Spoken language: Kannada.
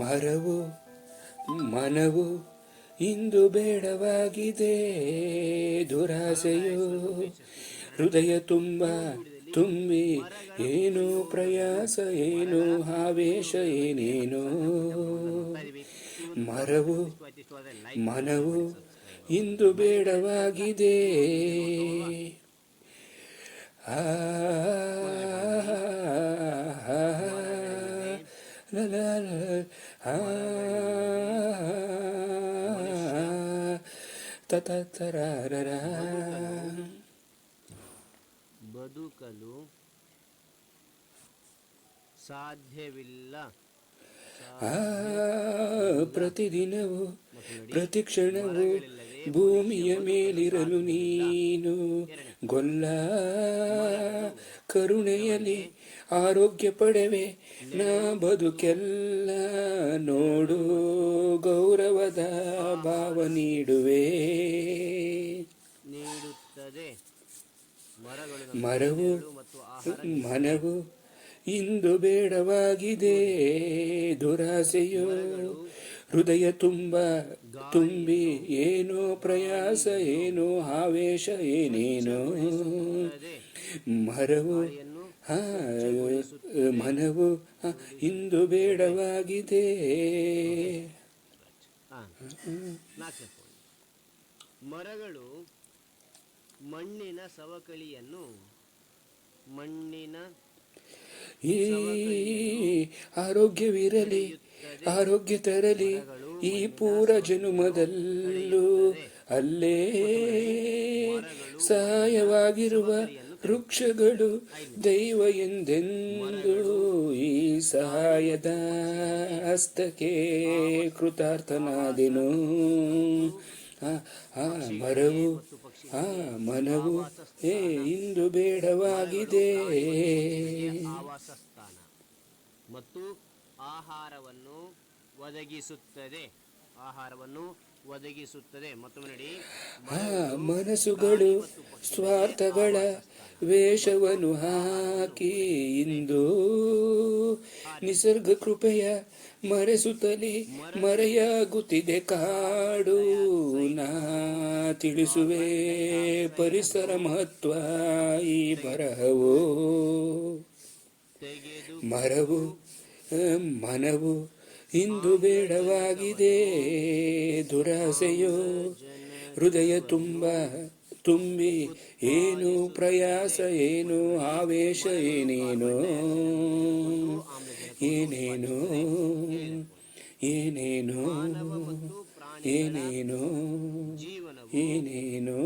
ಮರವು ಮನವು ಇಂದು ಬೇಡವಾಗಿದೆ, ದುರಾಸೆಯು ಹೃದಯ ತುಂಬಿ ಏನೋ ಪ್ರಯಾಸ, ಏನೋ ಆವೇಶ, ಏನೇನೋ. ಮರವು ಮನವು ಇಂದು ಬೇಡವಾಗಿದೆ, ಬದುಕಲು ಸಾಧ್ಯವಿಲ್ಲ. ಪ್ರತಿದಿನವೂ ಪ್ರತಿ ಕ್ಷಣವೂ ಭೂಮಿಯ ಮೇಲಿರಲು ನೀನು ಗೊಲ್ಲ. ಕರುಣೆಯಲ್ಲಿ ಆರೋಗ್ಯ ಪಡೆವೆ ನಾ ಬದುಕೆಲ್ಲ, ನೋಡು ಗೌರವದ ಭಾವ ನೀಡುತ್ತದೆ. ಮರವು ಮನವು ಇಂದು ಬೇಡವಾಗಿದೆ, ದುರಾಸೆಯೋ ಹೃದಯ ತುಂಬಿ ಏನೋ ಪ್ರಯಾಸ, ಏನೋ ಆವೇಶ, ಏನೇನೋ. ಮರವು ಮನವು ಇಂದು ಬೇಡವಾಗಿದೆ. ಮರಗಳು ಮಣ್ಣಿನ ಸವಕಳಿಯನ್ನು ಈ ಆರೋಗ್ಯವಿರಲಿ, ಆರೋಗ್ಯ ತರಲಿ ಈ ಪೂರ ಜನುಮದಲ್ಲೂ. ಅಲ್ಲೇ ಸಹಾಯವಾಗಿರುವ ವೃಕ್ಷಗಳು ದೈವ ಎಂದೆಂದು, ಈ ಸಹಾಯದ ಹಸ್ತಕ್ಕೆ ಕೃತಾರ್ಥನಾದೆನು. ಮರವು ಮನವು ಇಂದು ಬೇಡವಾಗಿದೆ. ಆವಾಸಸ್ಥಾನ ಮತ್ತು ಆಹಾರವನ್ನು ಒದಗಿಸುತ್ತದೆ. ಮತ್ತೊಮ್ಮೆ ನೋಡಿ, ಮನಸ್ಸುಗಳು ಸ್ವಾರ್ಥಗಳ ವೇಷವನ್ನು ಹಾಕಿ ಇಂದು ನಿಸರ್ಗ ಕೃಪೆಯ ಮರೆಸುತ್ತಲೇ ಮರೆಯಾಗುತ್ತಿದೆ ಕಾಡು. ನಾ ತಿಳಿಸುವೆ ಪರಿಸರ ಮಹತ್ವ ಈ ಬರಹವು. ಮರವು ಮನವು ಇಂದು ಬೇಡವಾಗಿದೆ, ದುರಾಸೆಯೋ ಹೃದಯ ತುಂಬಿ ಏನೋ ಪ್ರಯಾಸ, ಏನೋ ಆವೇಶ, ಏನೇನೋ ಏನೇನೋ ಏನೇನೋ ಏನೇನೋ ಏನೇನೋ.